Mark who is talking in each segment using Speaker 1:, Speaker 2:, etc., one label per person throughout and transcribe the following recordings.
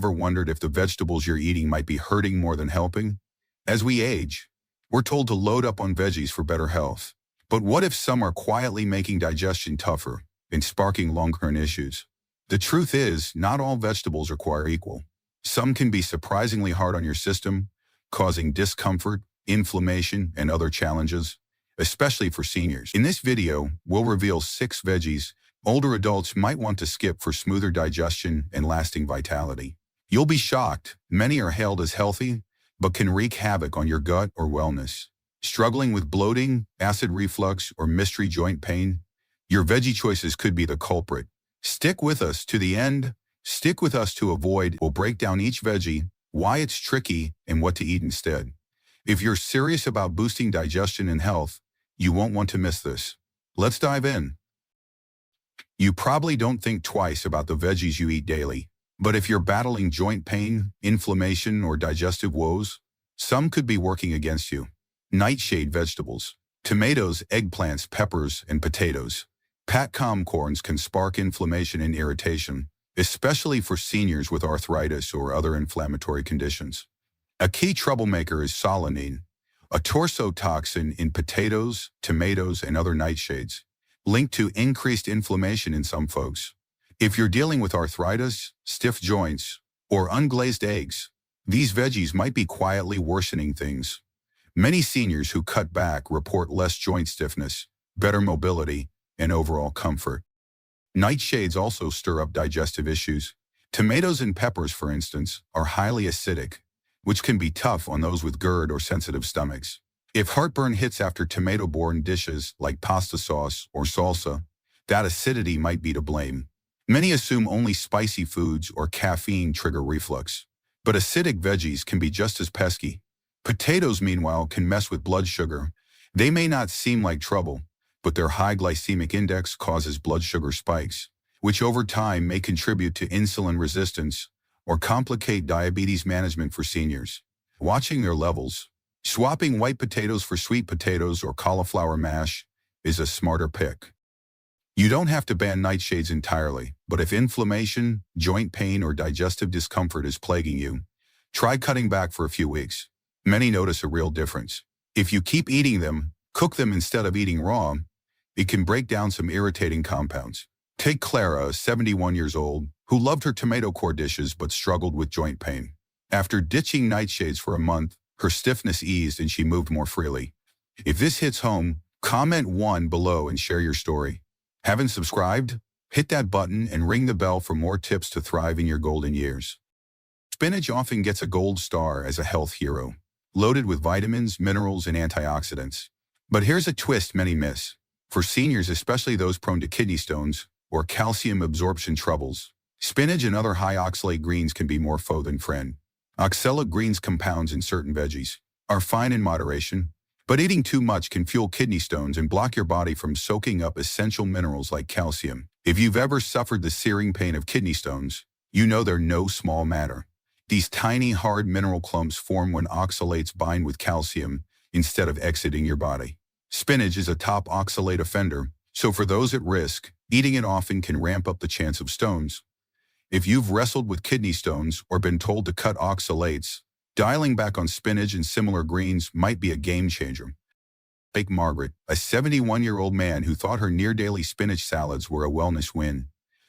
Speaker 1: ever wondered if the vegetables you're eating might be hurting more than helping? As we age, we're told to load up on veggies for better health. But what if some are quietly making digestion tougher and sparking long-term issues? The truth is, not all vegetables are equal. Some can be surprisingly hard on your system, causing discomfort, inflammation, and other challenges, especially for seniors. In this video, we'll reveal 6 veggies older adults might want to skip for smoother digestion and lasting vitality. You'll be shocked. Many are hailed as healthy, but can wreak havoc on your gut or wellness. Struggling with bloating, acid reflux, or mystery joint pain? Your veggie choices could be the culprit. Stick with us to the end. Stick with us to avoid. We'll break down each veggie, why it's tricky, and what to eat instead. If you're serious about boosting digestion and health, you won't want to miss this. Let's dive in. You probably don't think twice about the veggies you eat daily, but if you're battling joint pain, inflammation, or digestive woes, some could be working against you. Nightshade vegetables: tomatoes, eggplants, peppers, and potatoes. Patcom corns can spark inflammation and irritation, especially for seniors with arthritis or other inflammatory conditions. A key troublemaker is solanine, a toxin in potatoes, tomatoes, and other nightshades, linked to increased inflammation in some folks. If you're dealing with arthritis, stiff joints, or unglazed eggs, these veggies might be quietly worsening things. Many seniors who cut back report less joint stiffness, better mobility, and overall comfort. Nightshades also stir up digestive issues. Tomatoes and peppers, for instance, are highly acidic, which can be tough on those with GERD or sensitive stomachs. If heartburn hits after tomato-borne dishes like pasta sauce or salsa, that acidity might be to blame. Many assume only spicy foods or caffeine trigger reflux, but acidic veggies can be just as pesky. Potatoes, meanwhile, can mess with blood sugar. They may not seem like trouble, but their high glycemic index causes blood sugar spikes, which over time may contribute to insulin resistance or complicate diabetes management for seniors. Watching their levels, swapping white potatoes for sweet potatoes or cauliflower mash is a smarter pick. You don't have to ban nightshades entirely, but if inflammation, joint pain, or digestive discomfort is plaguing you, try cutting back for a few weeks. Many notice a real difference. If you keep eating them, cook them instead of eating raw, it can break down some irritating compounds. Take Clara, 71 years old, who loved her tomato core dishes but struggled with joint pain. After ditching nightshades for a month, her stiffness eased and she moved more freely. If this hits home, comment 1 below and share your story. Haven't subscribed? Hit that button and ring the bell for more tips to thrive in your golden years. Spinach often gets a gold star as a health hero, loaded with vitamins, minerals, and antioxidants. But here's a twist many miss. For seniors, especially those prone to kidney stones or calcium absorption troubles, spinach and other high-oxalate greens can be more foe than friend. Oxalic greens compounds in certain veggies are fine in moderation, but eating too much can fuel kidney stones and block your body from soaking up essential minerals like calcium. If you've ever suffered the searing pain of kidney stones, you know they're no small matter. These tiny, hard mineral clumps form when oxalates bind with calcium instead of exiting your body. Spinach is a top oxalate offender, so for those at risk, eating it often can ramp up the chance of stones. If you've wrestled with kidney stones or been told to cut oxalates, dialing back on spinach and similar greens might be a game changer. Like Margaret, a 71-year-old man who thought her near-daily spinach salads were a wellness win.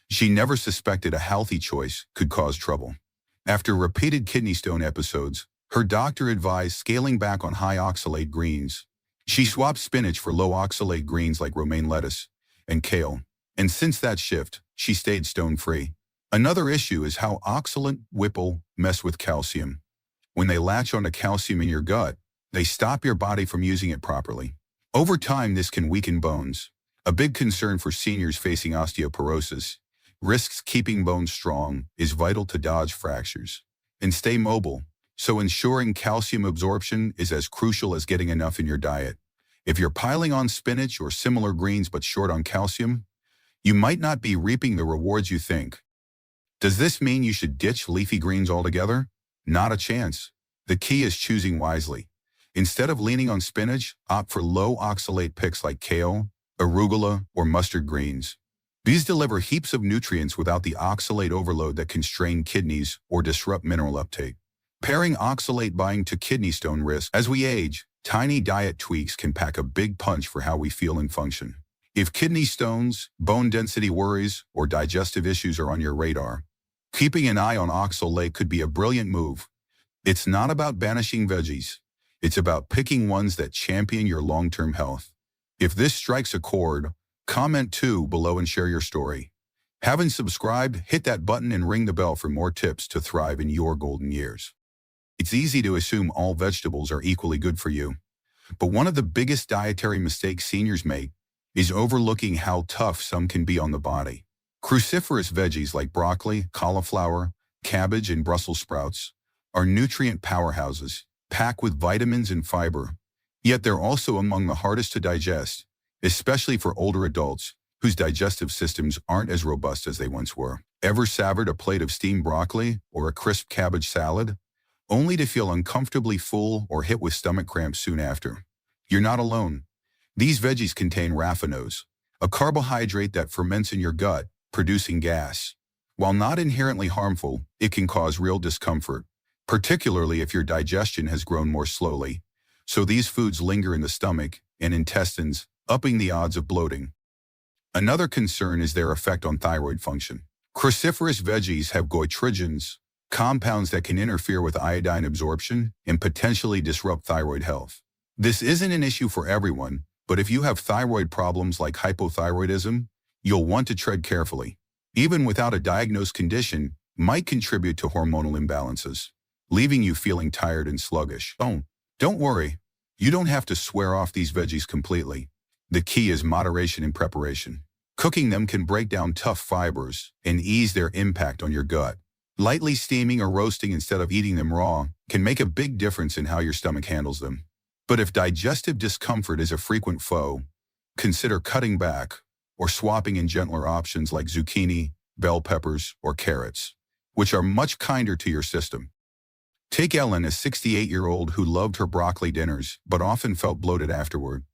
Speaker 1: She never suspected a healthy choice could cause trouble. After repeated kidney stone episodes, her doctor advised scaling back on high-oxalate greens. She swapped spinach for low-oxalate greens like romaine lettuce and kale, and since that shift, she stayed stone-free. Another issue is how oxalate whipple mess with calcium. When they latch onto calcium in your gut, they stop your body from using it properly. Over time, this can weaken bones, a big concern for seniors facing osteoporosis. Risks keeping bones strong is vital to dodge fractures and stay mobile, so ensuring calcium absorption is as crucial as getting enough in your diet. If you're piling on spinach or similar greens but short on calcium, you might not be reaping the rewards you think. Does this mean you should ditch leafy greens altogether? Not a chance. The key is choosing wisely. Instead of leaning on spinach, opt for low-oxalate picks like kale, arugula, or mustard greens. These deliver heaps of nutrients without the oxalate overload that can strain kidneys or disrupt mineral uptake. Pairing oxalate binding to kidney stone risk. As we age, tiny diet tweaks can pack a big punch for how we feel and function. If kidney stones, bone density worries, or digestive issues are on your radar, keeping an eye on oxalate could be a brilliant move. It's not about banishing veggies. It's about picking ones that champion your long-term health. If this strikes a chord, comment 2 below and share your story. Haven't subscribed? Hit that button and ring the bell for more tips to thrive in your golden years. It's easy to assume all vegetables are equally good for you, but one of the biggest dietary mistakes seniors make is overlooking how tough some can be on the body. Cruciferous veggies like broccoli, cauliflower, cabbage, and Brussels sprouts are nutrient powerhouses, packed with vitamins and fiber, yet they're also among the hardest to digest, especially for older adults whose digestive systems aren't as robust as they once were. Ever savored a plate of steamed broccoli or a crisp cabbage salad, only to feel uncomfortably full or hit with stomach cramps soon after? You're not alone. These veggies contain raffinose, a carbohydrate that ferments in your gut, producing gas. While not inherently harmful, it can cause real discomfort, particularly if your digestion has grown more slowly. So these foods linger in the stomach and intestines, upping the odds of bloating. Another concern is their effect on thyroid function. Cruciferous veggies have goitrogens, compounds that can interfere with iodine absorption and potentially disrupt thyroid health. This isn't an issue for everyone, but if you have thyroid problems like hypothyroidism, you'll want to tread carefully. Even without a diagnosed condition, might contribute to hormonal imbalances, leaving you feeling tired and sluggish. Don't worry. You don't have to swear off these veggies completely. The key is moderation in preparation. Cooking them can break down tough fibers and ease their impact on your gut. Lightly steaming or roasting instead of eating them raw can make a big difference in how your stomach handles them. But if digestive discomfort is a frequent foe, consider cutting back or swapping in gentler options like zucchini, bell peppers, or carrots, which are much kinder to your system. Take Ellen, a 68-year-old who loved her broccoli dinners but often felt bloated afterward.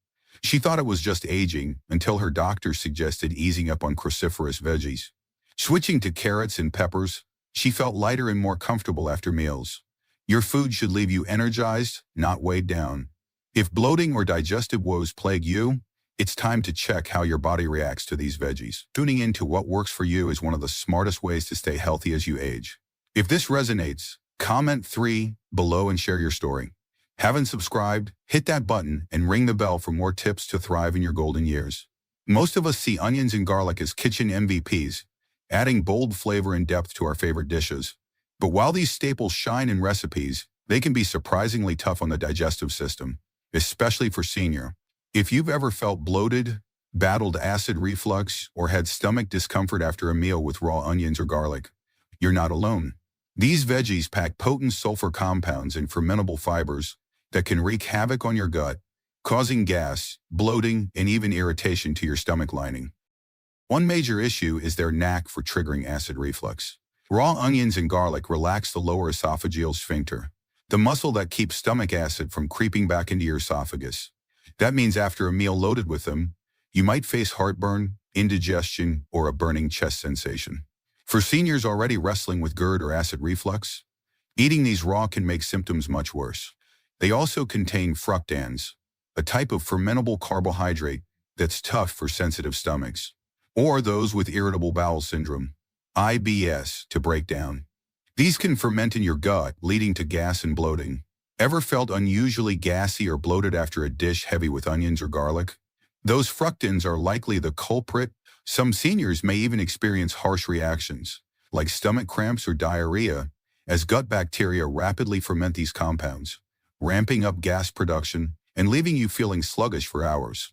Speaker 1: She thought it was just aging until her doctor suggested easing up on cruciferous veggies. Switching to carrots and peppers, she felt lighter and more comfortable after meals. Your food should leave you energized, not weighed down. If bloating or digestive woes plague you, it's time to check how your body reacts to these veggies. Tuning into what works for you is one of the smartest ways to stay healthy as you age. If this resonates, comment 3 below and share your story. Haven't subscribed? Hit that button and ring the bell for more tips to thrive in your golden years. Most of us see onions and garlic as kitchen MVPs, adding bold flavor and depth to our favorite dishes. But while these staples shine in recipes, they can be surprisingly tough on the digestive system, especially for senior. If you've ever felt bloated, battled acid reflux, or had stomach discomfort after a meal with raw onions or garlic, you're not alone. These veggies pack potent sulfur compounds and fermentable fibers that can wreak havoc on your gut, causing gas, bloating, and even irritation to your stomach lining. One major issue is their knack for triggering acid reflux. Raw onions and garlic relax the lower esophageal sphincter, the muscle that keeps stomach acid from creeping back into your esophagus. That means after a meal loaded with them, you might face heartburn, indigestion, or a burning chest sensation. For seniors already wrestling with GERD or acid reflux, eating these raw can make symptoms much worse. They also contain fructans, a type of fermentable carbohydrate that's tough for sensitive stomachs, or those with irritable bowel syndrome, IBS, to break down. These can ferment in your gut, leading to gas and bloating. Ever felt unusually gassy or bloated after a dish heavy with onions or garlic? Those fructans are likely the culprit. Some seniors may even experience harsh reactions, like stomach cramps or diarrhea, as gut bacteria rapidly ferment these compounds, ramping up gas production and leaving you feeling sluggish for hours.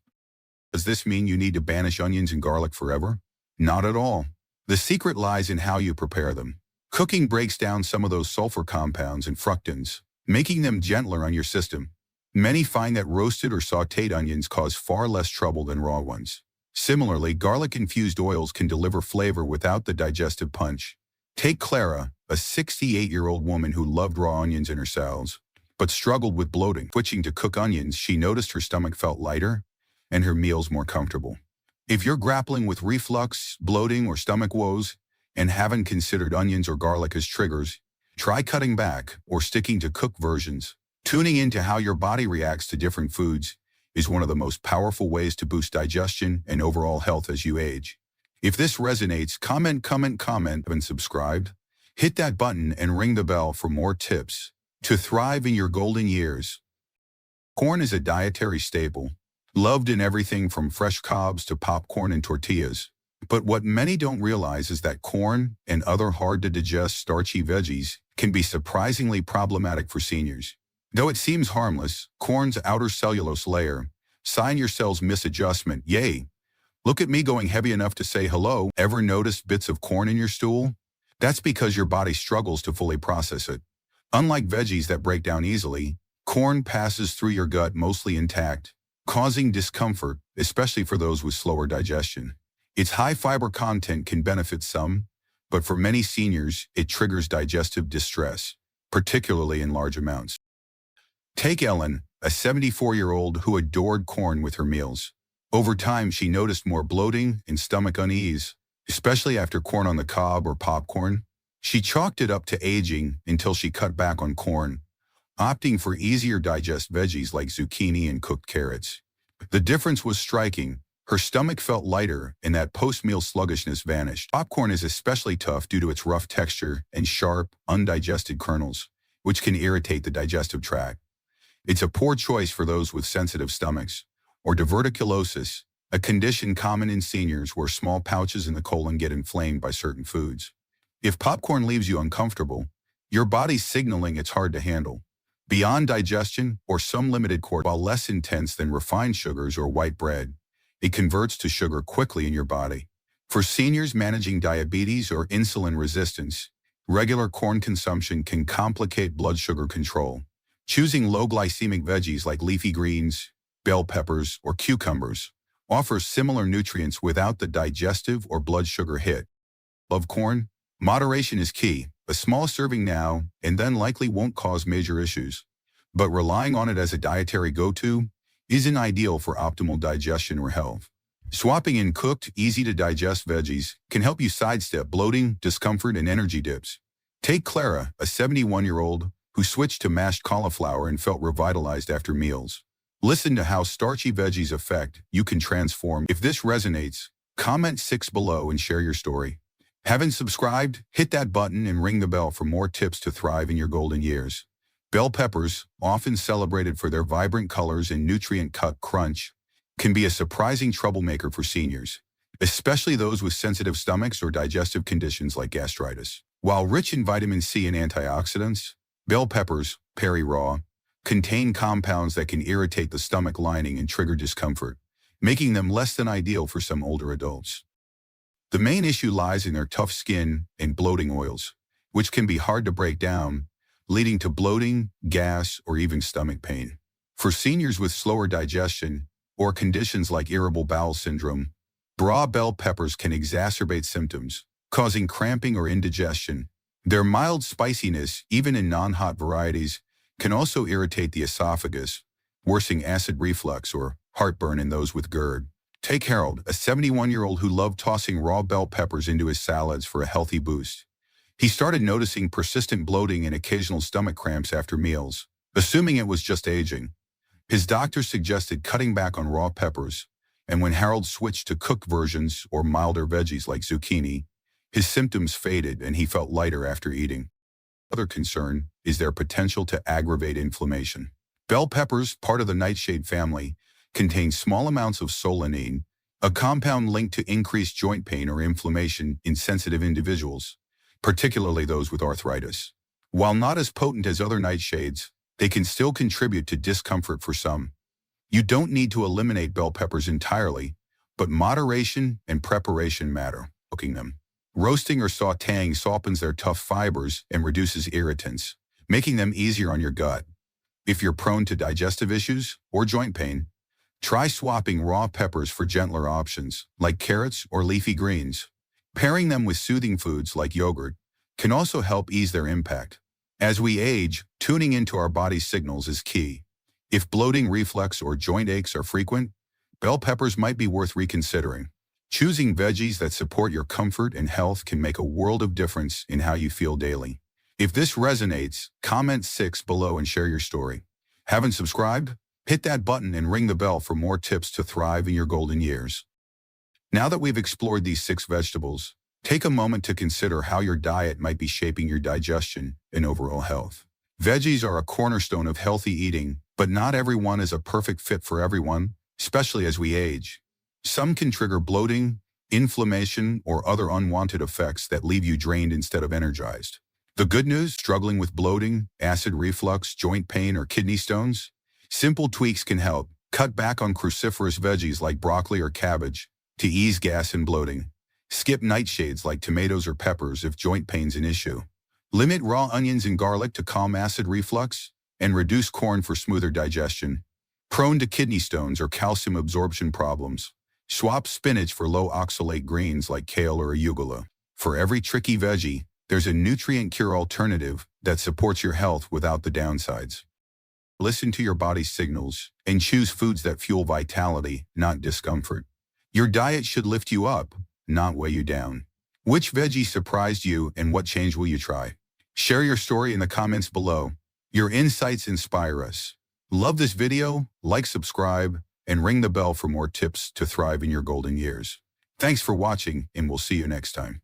Speaker 1: Does this mean you need to banish onions and garlic forever? Not at all. The secret lies in how you prepare them. Cooking breaks down some of those sulfur compounds and fructans, making them gentler on your system. Many find that roasted or sautéed onions cause far less trouble than raw ones. Similarly, garlic-infused oils can deliver flavor without the digestive punch. Take Clara, a 68-year-old woman who loved raw onions in her salads, but struggled with bloating. Switching to cooked onions, she noticed her stomach felt lighter and her meals more comfortable. If you're grappling with reflux, bloating, or stomach woes, and haven't considered onions or garlic as triggers, try cutting back or sticking to cooked versions. Tuning into how your body reacts to different foods is one of the most powerful ways to boost digestion and overall health as you age. If this resonates, comment, and subscribe. Hit that button and ring the bell for more tips to thrive in your golden years. Corn is a dietary staple, loved in everything from fresh cobs to popcorn and tortillas. But what many don't realize is that corn and other hard-to-digest starchy veggies can be surprisingly problematic for seniors. Though it seems harmless, corn's outer cellulose layer, sign your cells misadjustment, yay! Look at me going heavy enough to say hello. Ever noticed bits of corn in your stool? That's because your body struggles to fully process it. Unlike veggies that break down easily, corn passes through your gut mostly intact, causing discomfort, especially for those with slower digestion. Its high fiber content can benefit some, but for many seniors, it triggers digestive distress, particularly in large amounts. Take Ellen, a 74-year-old who adored corn with her meals. Over time, she noticed more bloating and stomach unease, especially after corn on the cob or popcorn. She chalked it up to aging until she cut back on corn, opting for easier digest veggies like zucchini and cooked carrots. The difference was striking. Her stomach felt lighter and that post-meal sluggishness vanished. Popcorn is especially tough due to its rough texture and sharp, undigested kernels, which can irritate the digestive tract. It's a poor choice for those with sensitive stomachs, or diverticulosis, a condition common in seniors where small pouches in the colon get inflamed by certain foods. If popcorn leaves you uncomfortable, your body's signaling it's hard to handle. Beyond digestion or some limited cortisol, while less intense than refined sugars or white bread, it converts to sugar quickly in your body. For seniors managing diabetes or insulin resistance, regular corn consumption can complicate blood sugar control. Choosing low glycemic veggies like leafy greens, bell peppers, or cucumbers offers similar nutrients without the digestive or blood sugar hit. Love corn? Moderation is key. A small serving now and then likely won't cause major issues. But relying on it as a dietary go-to isn't ideal for optimal digestion or health. Swapping in cooked, easy-to-digest veggies can help you sidestep bloating, discomfort, and energy dips. Take Clara, a 71-year-old who switched to mashed cauliflower and felt revitalized after meals. Listen to how starchy veggies affect you can transform. If this resonates, comment 6 below and share your story. Haven't subscribed? Hit that button and ring the bell for more tips to thrive in your golden years. Bell peppers, often celebrated for their vibrant colors and nutrient-cut crunch, can be a surprising troublemaker for seniors, especially those with sensitive stomachs or digestive conditions like gastritis. While rich in vitamin C and antioxidants, bell peppers, peri raw, contain compounds that can irritate the stomach lining and trigger discomfort, making them less than ideal for some older adults. The main issue lies in their tough skin and bloating oils, which can be hard to break down, leading to bloating, gas, or even stomach pain. For seniors with slower digestion or conditions like irritable bowel syndrome, raw bell peppers can exacerbate symptoms, causing cramping or indigestion. Their mild spiciness, even in non-hot varieties, can also irritate the esophagus, worsening acid reflux or heartburn in those with GERD. Take Harold, a 71-year-old who loved tossing raw bell peppers into his salads for a healthy boost. He started noticing persistent bloating and occasional stomach cramps after meals, assuming it was just aging. His doctor suggested cutting back on raw peppers, and when Harold switched to cooked versions or milder veggies like zucchini, his symptoms faded and he felt lighter after eating. Another concern is their potential to aggravate inflammation. Bell peppers, part of the nightshade family, contain small amounts of solanine, a compound linked to increased joint pain or inflammation in sensitive individuals, particularly those with arthritis. While not as potent as other nightshades, they can still contribute to discomfort for some. You don't need to eliminate bell peppers entirely, but moderation and preparation matter. Cooking them. Roasting or sautéing softens their tough fibers and reduces irritants, making them easier on your gut. If you're prone to digestive issues or joint pain, try swapping raw peppers for gentler options, like carrots or leafy greens. Pairing them with soothing foods like yogurt can also help ease their impact. As we age, tuning into our body's signals is key. If bloating, reflux, or joint aches are frequent, bell peppers might be worth reconsidering. Choosing veggies that support your comfort and health can make a world of difference in how you feel daily. If this resonates, comment 6 below and share your story. Haven't subscribed? Hit that button and ring the bell for more tips to thrive in your golden years. Now that we've explored these 6 vegetables, take a moment to consider how your diet might be shaping your digestion and overall health. Veggies are a cornerstone of healthy eating, but not everyone is a perfect fit for everyone, especially as we age. Some can trigger bloating, inflammation, or other unwanted effects that leave you drained instead of energized. The good news, struggling with bloating, acid reflux, joint pain, or kidney stones? Simple tweaks can help. Cut back on cruciferous veggies like broccoli or cabbage to ease gas and bloating. Skip nightshades like tomatoes or peppers if joint pain's an issue. Limit raw onions and garlic to calm acid reflux, and reduce corn for smoother digestion. Prone to kidney stones or calcium absorption problems? Swap spinach for low-oxalate greens like kale or arugula. For every tricky veggie, there's a nutrient cure alternative that supports your health without the downsides. Listen to your body's signals and choose foods that fuel vitality, not discomfort. Your diet should lift you up, not weigh you down. Which veggie surprised you and what change will you try? Share your story in the comments below. Your insights inspire us. Love this video, like, subscribe, and ring the bell for more tips to thrive in your golden years. Thanks for watching, and we'll see you next time.